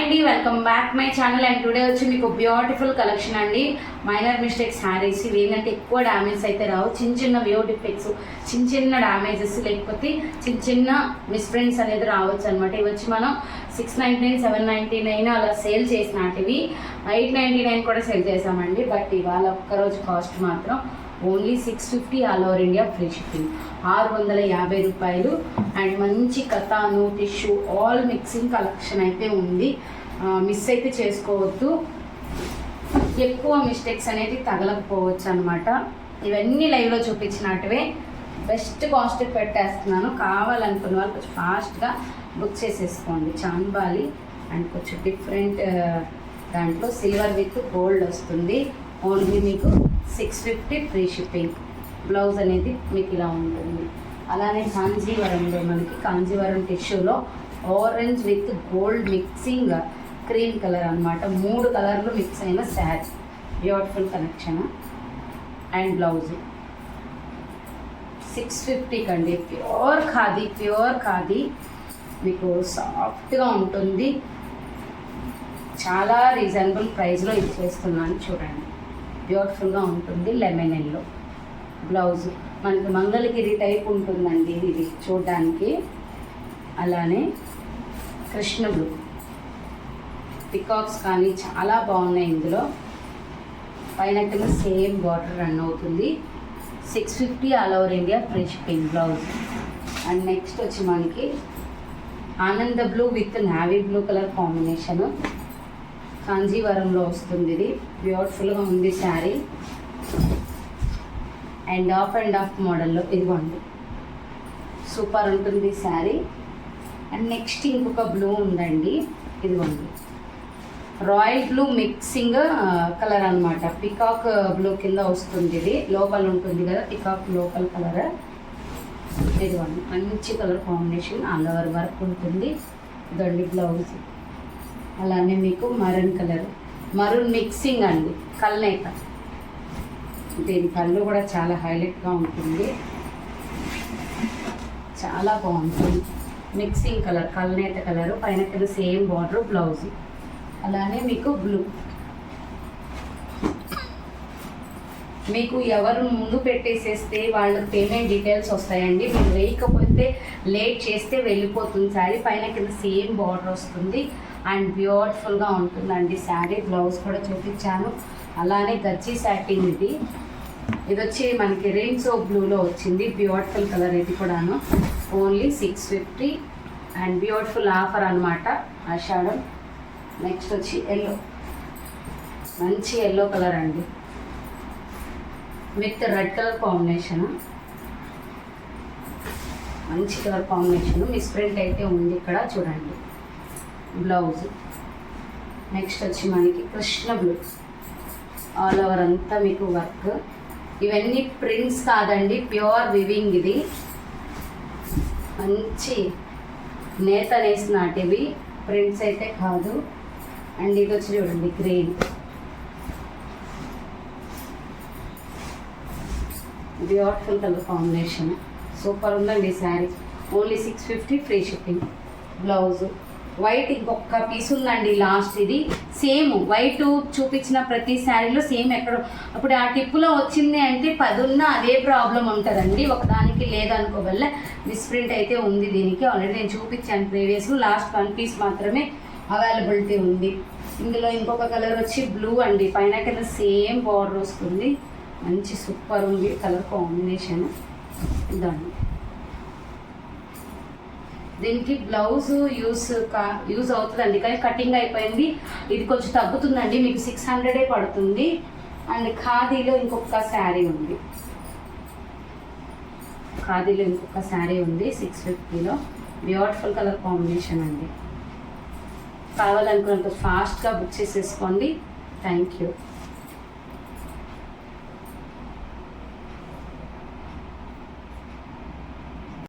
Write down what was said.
అండి, welcome back my channel. And today వచ్చి మీకు బ్యూటిఫుల్ కలెక్షన్ అండి. Minor mistakes sarees. ఇవి ఏంటంటే ఎక్కువ డ్యామేజ్ అయితే రావు, చిన్న చిన్న వ్యూ డిఫెక్ట్స్, చిన్న చిన్న డ్యామేజెస్, లేకపోతే చిన్న చిన్న మిస్ప్రింట్స్ అనేది రావచ్చు అనమాట. ఇవి వచ్చి మనం 699, 799 అలా సేల్ చేసినటివి 899 కూడా సేల్ చేసామండి. బట్ ఇవాళ ఒక్కరోజు కాస్ట్ మాత్రం only 650, all over India free shipping, 650 రూపాయలు. అండ్ మంచి కథాను, టిష్యూ, ఆల్ మిక్సింగ్ కలెక్షన్ అయితే ఉంది. మిస్ అయితే చేసుకోవద్దు, ఎక్కువ మిస్టేక్స్ అనేది తగలకపోవచ్చు అనమాట. ఇవన్నీ లైవ్లో చూపించినట్టువే బెస్ట్ కాస్ట్ పెట్టేస్తున్నాను. కావాలనుకున్న వాళ్ళు కొంచెం ఫాస్ట్గా బుక్ చేసేసుకోండి. చాంబాలి అండ్ కొంచెం డిఫరెంట్ దాంట్లో సిల్వర్ విత్ గోల్డ్ వస్తుంది. ఓన్లీ మీకు 650 ఫ్రీ షిప్పింగ్. బ్లౌజ్ అనేది మీకు ఇలా ఉంటుంది. అలానే కాంజీవరంలో మనకి కాంజీవరం టిష్యూలో orange with gold mixing cream colour అనమాట. 3 కలర్లు మిక్స్ అయిన sari, beautiful collection. And blouse 650 కండి. ప్యూర్ ఖాదీ మీకు సాఫ్ట్గా ఉంటుంది. చాలా రీజనబుల్ ప్రైస్లో ఇచ్చేస్తున్నాను. చూడండి, బ్యూటిఫుల్గా ఉంటుంది. లెమన్ ఎల్లో బ్లౌజ్, మనకి మంగళగిరి టైప్ ఉంటుందండి ఇది చూడడానికి. అలానే కృష్ణ బ్లూ, పికాక్స్ కానీ చాలా బాగున్నాయి ఇందులో. పైన కింద సేమ్ బార్డర్ రన్ అవుతుంది. 650, all over India free shipping blouse. And next వచ్చి మనకి Ananda blue with navy blue colour combination, కాంజీవరంలో వస్తుంది. ఇది బ్యూటిఫుల్గా ఉంది శారీ. అండ్ ఆఫ్ మోడల్లో ఇదిగోండి, సూపర్ ఉంటుంది శారీ. అండ్ నెక్స్ట్ ఇంకొక బ్లూ ఉందండి, ఇదిగోండి, రాయల్ బ్లూ మిక్సింగ్ కలర్ అనమాట. పికాక్ బ్లూ కింద వస్తుంది. ఇది లోపల ఉంటుంది కదా, పికాక్ లోపల కలర్. ఇదిగోండి, మంచి colour combination, all over work ఉంటుంది. ఇదండి బ్లౌజ్. అలానే మీకు మరూన్ కలర్, మరూన్ మిక్సింగ్ అండి, కల్నేత. దీని కళ్ళు కూడా చాలా హైలైట్గా ఉంటుంది, చాలా బాగుంటుంది. మిక్సింగ్ కలర్, కల్నేత కలర్, పైన కింద సేమ్ బార్డర్, బ్లౌజ్. అలానే మీకు బ్లూ. మీకు ఎవరు ముందు పెట్టేసేస్తే వాళ్ళ పేమెంట్ డీటెయిల్స్ వస్తాయండి. మీరు వేయకపోతే లేట్ చేస్తే వెళ్ళిపోతుంది శారీ. పైన కింద సేమ్ బార్డర్ వస్తుంది అండ్ బ్యూటిఫుల్గా ఉంటుందండి శారీ. బ్లౌజ్ కూడా చూపించాను. అలానే గజ్జి సాటిన్ ఇది వచ్చి మనకి రెయిన్సో బ్లూలో వచ్చింది. బ్యూటిఫుల్ కలర్ ఇది కూడాను. ఓన్లీ 650 అండ్ బ్యూటిఫుల్ ఆఫర్ అనమాట, ఆషాఢం. నెక్స్ట్ వచ్చి ఎల్లో, మంచి ఎల్లో కలర్ అండి విత్ రెడ్ కలర్ కాంబినేషన్. మంచి కలర్ కాంబినేషన్, మిస్ప్రింట్ అయితే ఉంది ఇక్కడ చూడండి. బ్లౌజ్. నెక్స్ట్ వచ్చి మనకి కృష్ణ బ్లూ, ఆల్ ఓవర్ అంతా మీకు వర్క్. ఇవన్నీ ప్రింట్స్ కాదండి, ప్యూర్ వివింగ్. ఇది మంచి నేత నేసినాటివి, ప్రింట్స్ అయితే కాదు. అండ్ ఇది వచ్చి చూడండి green, beautiful colour combination, super ఉందండి sari. Only 650 free shipping. Blouse white ఇంకొక పీస్ ఉందండి లాస్ట్. ఇది సేమ్ వైట్ చూపించిన ప్రతి శారీలో సేమ్ ఎక్కడ అప్పుడు ఆ టిప్పులో వచ్చింది అంటే 10 ఉన్నా అదే ప్రాబ్లం ఉంటుందండి. ఒకదానికి లేదనుకోవల్ల మిస్ప్రింట్ అయితే ఉంది. దీనికి ఆల్రెడీ నేను చూపించాను ప్రీవియస్లో. లాస్ట్ 1 పీస్ మాత్రమే అవైలబిలిటీ ఉంది. ఇందులో ఇంకొక కలర్ వచ్చి బ్లూ అండి, పైన కింద సేమ్ బార్డర్ వస్తుంది. మంచి సూపర్ ఉంది కలర్ కాంబినేషన్. ఇదండి, దీనికి బ్లౌజ్ యూజ్ అవుతుందండి, కానీ కటింగ్ అయిపోయింది. ఇది కొంచెం తగ్గుతుందండి, మీకు 600 పడుతుంది. అండ్ ఖాదీలో ఇంకొక శారీ ఉంది, 650లో. బ్యూటిఫుల్ కలర్ కాంబినేషన్ అండి. కావాలనుకున్నంత ఫాస్ట్గా బుక్ చేసేసుకోండి. Thank you.